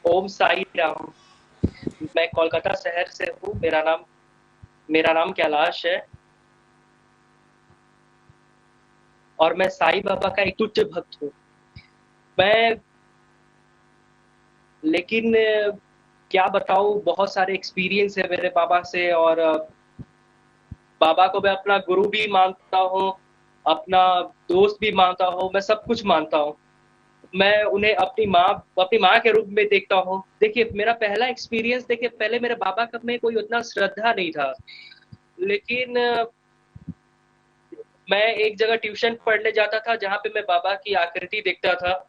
ओम साई राम। मैं कोलकाता शहर से हूँ। मेरा नाम कैलाश है और मैं साईं बाबा का एक उच्च भक्त हूँ। मैं लेकिन क्या बताऊँ, बहुत सारे एक्सपीरियंस है मेरे बाबा से। और बाबा को मैं अपना गुरु भी मानता हूँ, अपना दोस्त भी मानता हूँ, मैं सब कुछ मानता हूँ। मैं उन्हें अपनी माँ के रूप में देखता हूँ। देखिए, मेरा पहला एक्सपीरियंस, देखिए पहले मेरे बाबा का में कोई उतना श्रद्धा नहीं था। लेकिन मैं एक जगह ट्यूशन पढ़ने जाता था जहाँ पे मैं बाबा की आकृति देखता था।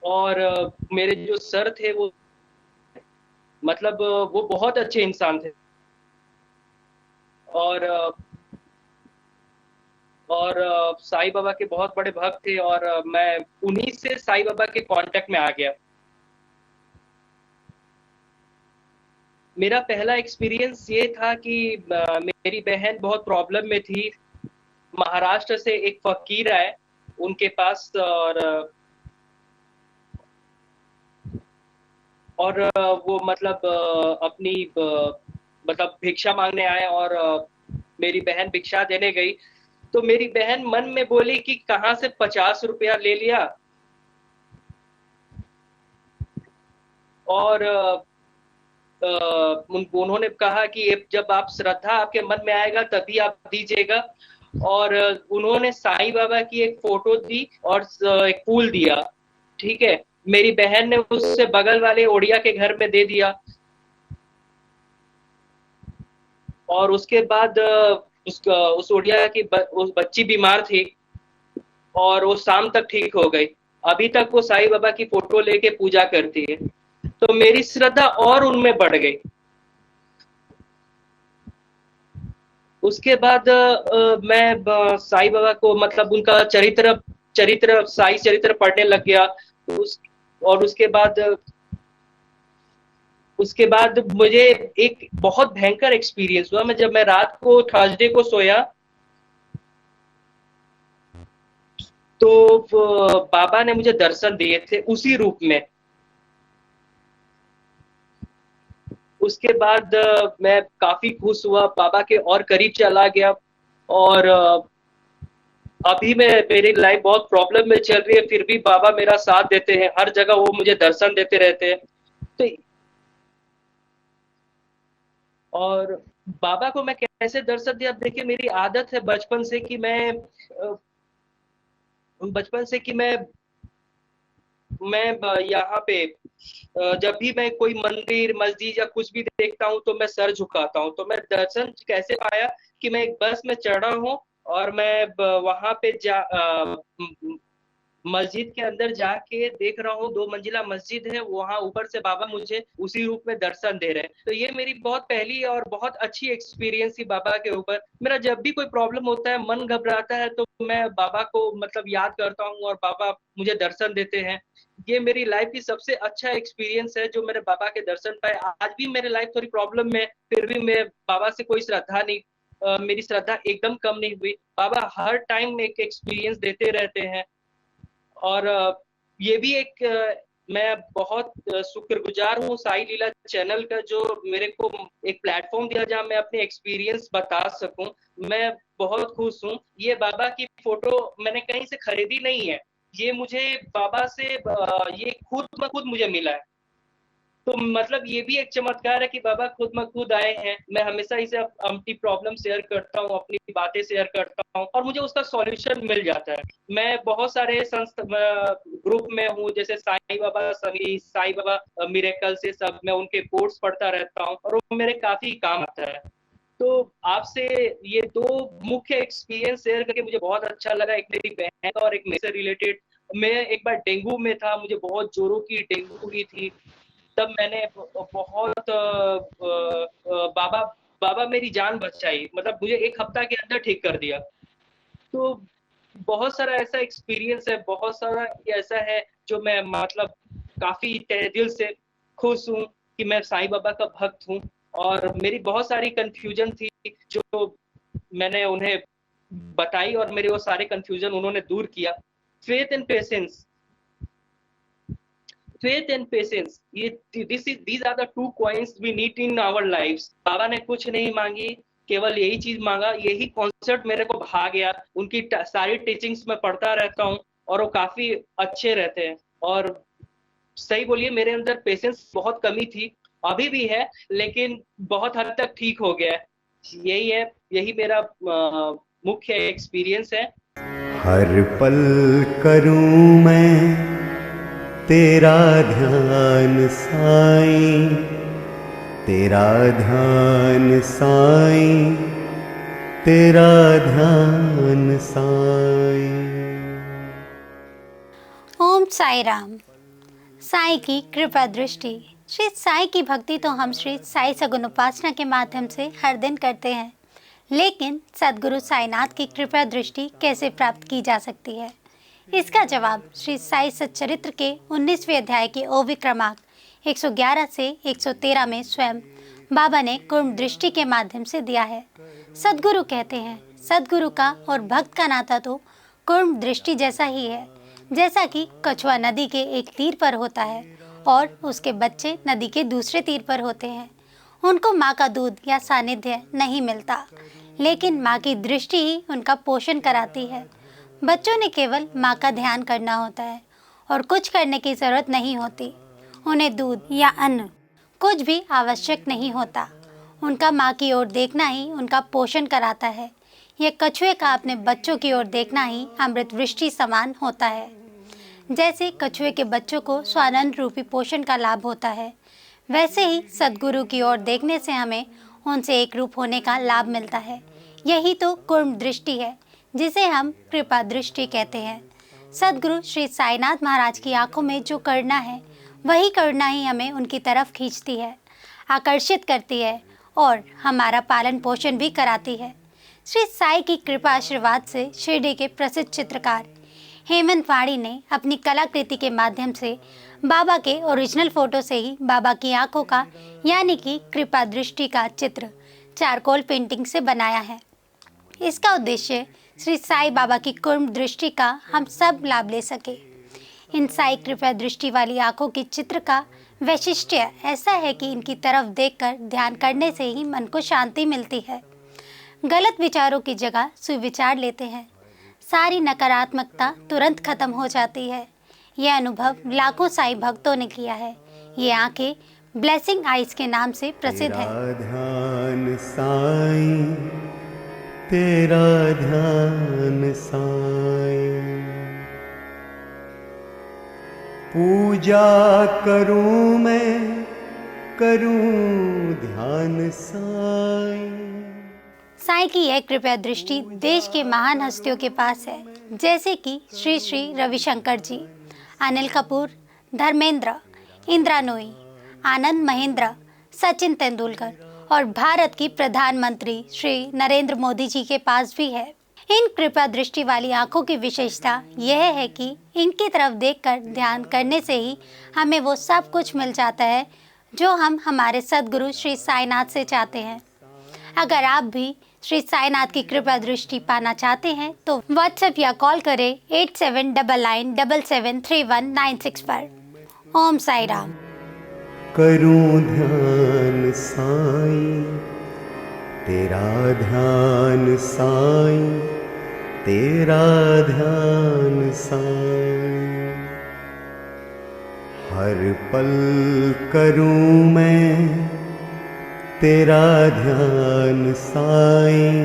और मेरे जो सर थे वो, मतलब वो बहुत अच्छे इंसान थे। और साईं बाबा के बहुत बड़े भक्त थे। और मैं उन्हीं से साईं बाबा के कांटेक्ट में आ गया। मेरा पहला एक्सपीरियंस ये था कि मेरी बहन बहुत प्रॉब्लम में थी। महाराष्ट्र से एक फकीर आए उनके पास। और वो मतलब मतलब भिक्षा मांगने आए। और मेरी बहन भिक्षा देने गई तो मेरी बहन मन में बोली कि कहाँ से 50 रुपया ले लिया। और उन्होंने कहा कि जब आप श्रद्धा आपके मन में आएगा तभी आप दीजिएगा। और उन्होंने साईं बाबा की एक फोटो दी और एक फूल दिया। ठीक है। मेरी बहन ने उससे बगल वाले ओडिया के घर में दे दिया। और उसके बाद उस ओडिया की उस बच्ची बीमार थी और वो शाम तक ठीक हो गई। अभी तक वो साईं बाबा की फोटो लेके पूजा करती है। तो मेरी श्रद्धा और उनमें बढ़ गई। उसके बाद मैं साईं बाबा को, मतलब उनका चरित्र साई चरित्र पढ़ने लग गया। उस और उसके बाद मुझे एक बहुत भयंकर एक्सपीरियंस हुआ। जब मैं रात को थर्सडे को सोया तो बाबा ने मुझे दर्शन दिए थे उसी रूप में। उसके बाद मैं काफी खुश हुआ, बाबा के और करीब चला गया। और अभी मैं मेरी लाइफ बहुत प्रॉब्लम में चल रही है, फिर भी बाबा मेरा साथ देते हैं, हर जगह वो मुझे दर्शन देते रहते हैं। तो और बाबा को मैं कैसे दर्शन दिया, अब देखिए मेरी आदत है बचपन से कि मैं यहाँ पे जब भी मैं कोई मंदिर मस्जिद या कुछ भी देखता हूँ तो मैं सर झुकाता हूँ। तो मैं दर्शन कैसे पाया कि मैं एक बस में चढ़ा हूँ और मैं वहां पे मस्जिद के अंदर जाके देख रहा हूँ, 2 मंजिला मस्जिद है, वहां ऊपर से बाबा मुझे उसी रूप में दर्शन दे रहे हैं। तो ये मेरी बहुत पहली और बहुत अच्छी एक्सपीरियंस थी बाबा के ऊपर। मेरा जब भी कोई प्रॉब्लम होता है, मन घबराता है, तो मैं बाबा को मतलब याद करता हूँ और बाबा मुझे दर्शन देते हैं। ये मेरी लाइफ की सबसे अच्छा एक्सपीरियंस है जो मेरे बाबा के दर्शन पाए। आज भी मेरी लाइफ थोड़ी प्रॉब्लम में, फिर भी मैं बाबा से कोई श्रद्धा नहीं, मेरी श्रद्धा एकदम कम नहीं हुई। बाबा हर टाइम एक एक्सपीरियंस देते रहते हैं। और ये भी एक मैं बहुत शुक्रगुजार हूँ साई लीला चैनल का, जो मेरे को एक प्लेटफॉर्म दिया जहाँ मैं अपने एक्सपीरियंस बता सकूं। मैं बहुत खुश हूँ। ये बाबा की फोटो मैंने कहीं से खरीदी नहीं है, ये मुझे बाबा से ये खुद ब खुद मुझे मिला है। तो मतलब ये भी एक चमत्कार है कि बाबा खुद ब खुद आए हैं। मैं हमेशा इसे अपनी प्रॉब्लम शेयर करता हूँ, अपनी बातें शेयर करता हूँ और मुझे उसका सॉल्यूशन मिल जाता है। मैं बहुत सारे ग्रुप में हूँ, जैसे साईं बाबा सभी, साईं बाबा मिरेकल से सब, मैं उनके कोर्स पढ़ता रहता हूँ और वो मेरे काफी काम आता है। तो आपसे ये दो मुख्य एक्सपीरियंस शेयर करके मुझे बहुत अच्छा लगा, एक मेरी बहन का और एक मेरे से रिलेटेड। मैं एक बार डेंगू में था, मुझे बहुत जोरों की डेंगू हुई थी। तब मैंने बहुत बाबा बाबा मेरी जान बचाई, मतलब मुझे 1 हफ्ता के अंदर ठीक कर दिया। तो बहुत सारा ऐसा एक्सपीरियंस है, बहुत सारा ऐसा है जो मैं मतलब काफी तहे दिल से खुश हूँ कि मैं साईं बाबा का भक्त हूँ। और मेरी बहुत सारी कंफ्यूजन थी जो मैंने उन्हें बताई और मेरे वो सारे कंफ्यूजन उन्होंने दूर किया। Faith and patience, faith and patience, ये these are the two coins we need in our lives. बाबा ने कुछ नहीं मांगी, केवल यही चीज मांगा, यही कॉन्सेप्ट मेरे को भा गया। उनकी सारी टीचिंग्स में पढ़ता रहता हूँ और वो काफी अच्छे रहते हैं। और सही बोलिए, मेरे अंदर पेशेंस बहुत कमी थी, अभी भी है, लेकिन बहुत हद तक ठीक हो गया है। यही है, यही मेरा मुख्य एक्सपीरियंस है। हर पल करूं मैं तेरा ध्यान साईं, तेरा ध्यान साईं, तेरा ध्यान साईं। ओम साई राम। साई की कृपा दृष्टि। श्री साई की भक्ति तो हम श्री साई सगुण उपासना के माध्यम से हर दिन करते हैं, लेकिन सद्गुरु साईनाथ की कृपा दृष्टि कैसे प्राप्त की जा सकती है? इसका जवाब श्री साई सच्चरित्र के 19वें अध्याय के ओवी क्रमांक 111 से 113 में स्वयं बाबा ने कुर्म दृष्टि के माध्यम से दिया है। सद्गुरु कहते हैं, सद्गुरु का और भक्त का नाता तो कुर्म दृष्टि जैसा ही है। जैसा कि कछुआ नदी के एक तीर पर होता है और उसके बच्चे नदी के दूसरे तीर पर होते हैं। उनको माँ का दूध या सानिध्य नहीं मिलता, लेकिन माँ की दृष्टि ही उनका पोषण कराती है। बच्चों ने केवल माँ का ध्यान करना होता है और कुछ करने की ज़रूरत नहीं होती। उन्हें दूध या अन्न कुछ भी आवश्यक नहीं होता। उनका माँ की ओर देखना ही उनका पोषण कराता है। यह कछुए का अपने बच्चों की ओर देखना ही अमृत वृष्टि समान होता है। जैसे कछुए के बच्चों को स्वानंद रूपी पोषण का लाभ होता है, वैसे ही सद्गुरु की ओर देखने से हमें उनसे एक रूप होने का लाभ मिलता है। यही तो कुर्म दृष्टि है, जिसे हम कृपा दृष्टि कहते हैं। सद्गुरु श्री साईनाथ महाराज की आंखों में जो करुणा है, वही करुणा ही हमें उनकी तरफ खींचती है, आकर्षित करती है और हमारा पालन पोषण भी कराती है। श्री साई की कृपा आशीर्वाद से शिरडी के प्रसिद्ध चित्रकार हेमंत वाणी ने अपनी कलाकृति के माध्यम से बाबा के ओरिजिनल फोटो से ही बाबा की आंखों का यानी कि कृपा दृष्टि का चित्र चारकोल पेंटिंग से बनाया है। इसका उद्देश्य श्री साई बाबा की कुर्म दृष्टि का हम सब लाभ ले सके। इन साई कृपा दृष्टि वाली आंखों की चित्र का वैशिष्ट्य ऐसा है कि इनकी तरफ देखकर ध्यान करने से ही मन को शांति मिलती है। गलत विचारों की जगह सुविचार लेते हैं। सारी नकारात्मकता तुरंत खत्म हो जाती है। यह अनुभव लाखों साई भक्तों ने किया है। ये आंखें ब्लेसिंग आइज के नाम से प्रसिद्ध है। तेरा ध्यान साईं, तेरा ध्यान साईं, पूजा करूं मैं, करूं ध्यान साईं। साई की यह कृपा दृष्टि देश के महान हस्तियों के पास है, जैसे कि श्री श्री रविशंकर जी, अनिल कपूर, धर्मेंद्र, इंदिरा नूई, आनंद महेंद्र, सचिन तेंदुलकर और भारत की प्रधानमंत्री श्री नरेंद्र मोदी जी के पास भी है। इन कृपा दृष्टि वाली आंखों की विशेषता यह है कि इनकी तरफ देखकर ध्यान करने से ही हमें वो सब कुछ मिल जाता है जो हम हमारे सद्गुरु श्री साईनाथ से चाहते हैं। अगर आप भी श्री साईनाथ की कृपा दृष्टि पाना चाहते हैं तो व्हाट्सएप या कॉल करें 8799773196 पर। ओम साई राम। करूं ध्यान साईं, तेरा ध्यान साईं, तेरा ध्यान साईं। हर पल करूं मैं तेरा ध्यान साईं।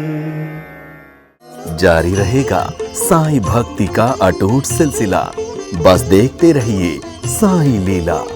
जारी रहेगा साईं भक्ति का अटूट सिलसिला। बस देखते रहिए साईं लीला।